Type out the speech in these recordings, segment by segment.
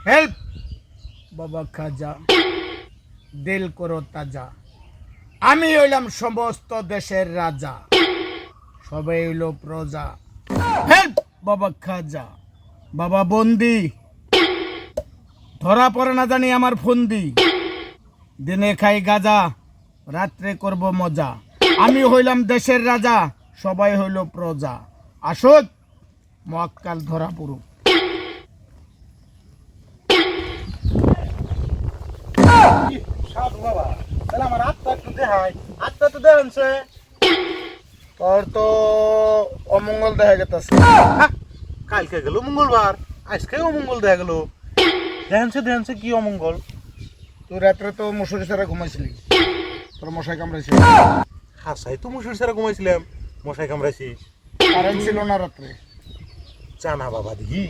Help বাবা খাজা, দিল করো তাজা। আমি হইলাম সমস্ত দেশের রাজা, সবাই হইল প্রজা। হেল্প বাবা খাজা, বাবা বন্দি, ধরা পড়ে না জানি আমার ফন্দি। দিনে খাই গাজা, রাত্রে করব মজা। আমি হইলাম দেশের রাজা, সবাই হইল প্রজা। আসুক মক্কাল ধরা পড়ুক। সাধু বাবা, তাহলে আমার হাতটা একটু দেখাই, হাতটা তো দেখানছে। তোর তো অমঙ্গল দেখা গেছে। কালকে গেল মঙ্গলবার, আজকে অমঙ্গল দেখা গেল। দেখানছে কি অমঙ্গল? তুই রাত্রে তো মশুরি ছাড়া ঘুমাইছিলি, তোর মশাই কামড়াইছে। হাসাই তো মুসুর সারা ঘুমাইছিলাম, মশাই কামড়াইছিস। কারেন্ট ছিল না রাত্রে। জানা বাবা দেখি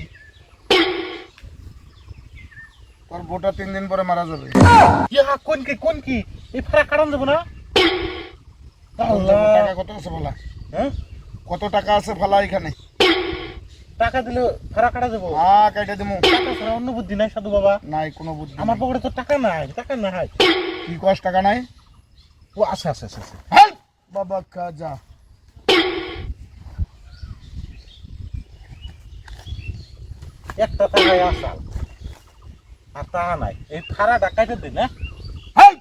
তোর বোটা 3 দিন পরে মারা যাবে। ইয়া কোন কি এই ফাড়া কারণ দেবো না? টাকা কত আছে ফালা? হ্যাঁ, কত টাকা আছে ফালা এখানে? টাকা দিলে ফাড়া কাটা দেবো। হ্যাঁ কাইটা দিমু। টাকা ছাড়া অন্য বুদ্ধি নাই সাধু বাবা। নাই কোনো বুদ্ধি। আমার পকেটে তো টাকা নাই, টাকা নাই। কি কস টাকা নাই? ও আছে। হেল্প বাবা খাজা। একটা টাকাই আসাল, আর টাকা নাই। এই ফাড়া ডাকাইতে দিন না, হেল্প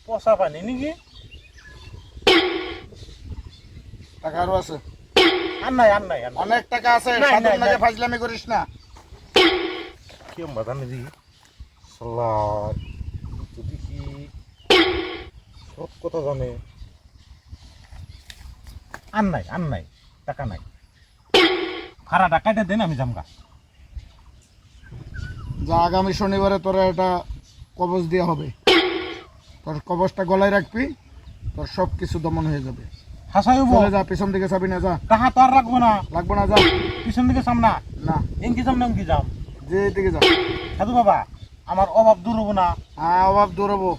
পচা পানি নাকি? টাকা আরো আছে, আর নাই। অনেক টাকা আছে। নাই, সাধুর নাই, নাকে নাই। ফাজলামি করিস না। কি বাধা নিবি সালাদ তো দেখি সব কথা জানে। আর নাই, টাকা নাই। ফাড়া ডাকাইতে দেন, আমি জামগা। যা আগামী শনিবারে তোরা এটা কবজ দেওয়া হবে। তোর কবজটা গলায় রাখবি, তোর সব কিছু দমন হয়ে যাবে। হাসাই হবো। চলে যা, পিছন দিকে চাবি না, যা। টাকা তো আর রাখবো না, লাগবো না, যা। পিছন দিকে সামনা না, এনকি যাম যে দিকে যা। সাধু বাবা, আমার অভাব দূর হবো না? হ্যাঁ, অভাব দূর হবো।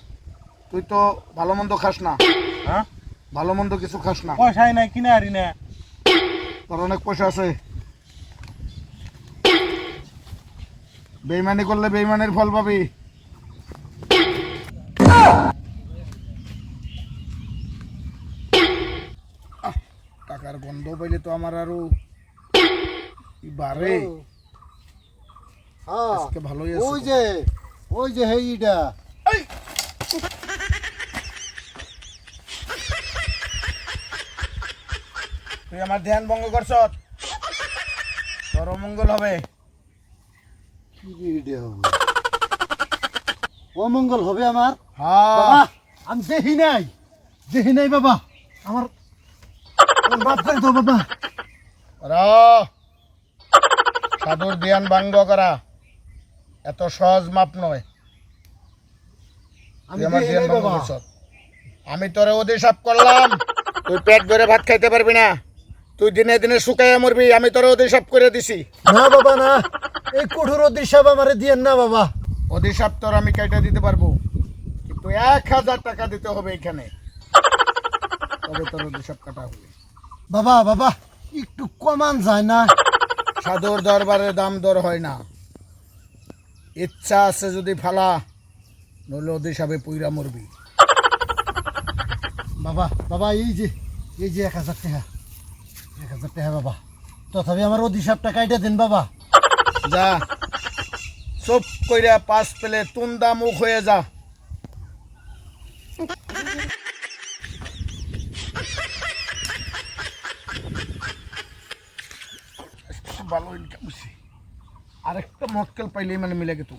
তুই তো ভালো মন্দ খাস না, হ্যাঁ, ভালো মন্দ কিছু খাস না। পয়সাই নাই, কিনে হারি না। তোর অনেক পয়সা আছে। বেইমানি করলে বেইমানের ফল পাবি। টাকার গন্ধ পাইলে তো আমার আরো বাড়ে। আজকে ভালোই আছে। ওই যে এইটা তুই আমার ধ্যান ভঙ্গ করছ, তোর অমঙ্গল হবে। কি এইটা হবে? অমঙ্গল হবে আমার? হ্যাঁ, বাবা, আমি দেখি নাই বাবা। আমার বাপ করে তো বাবা। সাধুর ধ্যান ভঙ্গ করা এত সহজ মাপ নয়। আমি তুই আমার দেখি ধ্যান নাই ভঙ্গ বাবা। করছ। আমি তোরে অভিশাপ করলাম, তুই পেট ভরে ভাত খাইতে পারবি না। তুই দিনে দিনে শুকাইয়া মরবি। আমি তোরে অভিশাপ করে দিছি। না বাবা না, এই কঠোর অধিশাপ আমারে দিয়েন না বাবা। অভিশাপ তোর আমি কেটে দিতে পারবো, কিন্তু 1000 টাকা দিতে হবে এখানে, তবে তোর অভিশাপ কাটা হবে। বাবা একটু কমান যায় না? সাধুর দরবারে দাম দর হয় না। ইচ্ছা আছে যদি ফালা, নইলে অভিশাপে পুইরা মরবি। বাবা এই যে 1000 টাকা, 1000 টাকা বাবা। তথাপি আমার অধিশাপটা কাইটা দিন বাবা। যা, চুপ কইরা 5 পেলে তুন্দা মুখ হয়ে যা। ভালো ইনকাম হচ্ছে। আরেকটা মক্কেল পাইলেই মানে মিলে গেত।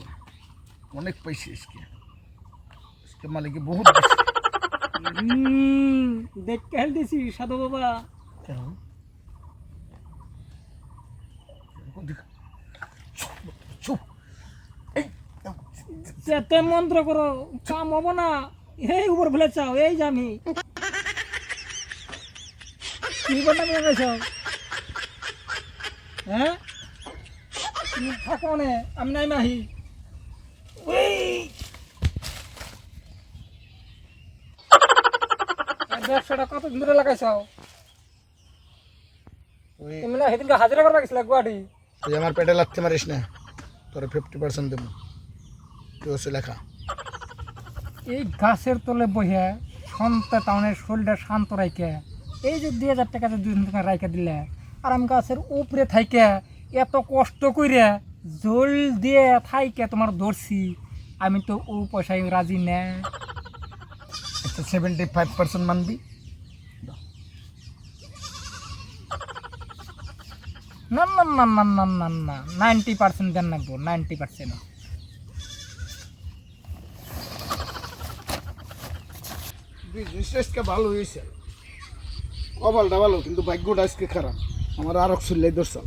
অনেক পাইছি আজকে মালিকে বহুত বেশি। দেখ কেন দিছি সাধু বাবা। চুপ। যেতে মন্ত্র করো, কাম হবো না। এই উপর ফেলে চাও, এই যে আমি কি করলাম হ্যাঁ, তুমি থাকো নে, আমি নাই মাহি। ব্যবসাটা কতদিন ধরে লাগাইছাও তুমি? না সেদিনকে হাজিরা করে রাখিস গুয়াহাটি। তুই আমার পেটে লাথি মারিস না। তোরা 50% দেবো তুই হচ্ছে লেখা এই গাছের তলে বহে সন্তা টাউনের শরীরটা শান্ত রাইকে এই যে 2000 টাকা যে 2 টাকা রাইকা দিলে আর আমি গাছের উপরে থাইকে এত কষ্ট কইরে জল দিয়ে থাইকে তোমার ধরছি আমি তো ও পয়সায় রাজি না। আচ্ছা 75% মানবি না না না না না না না 90% দেন লাগবো 90%। বিজনেস আজকে ভালো হয়েছে কপালটা ভালো কিন্তু ভাগ্যটা আজকে খারাপ আমার আর এক চুল্লাই দর্শন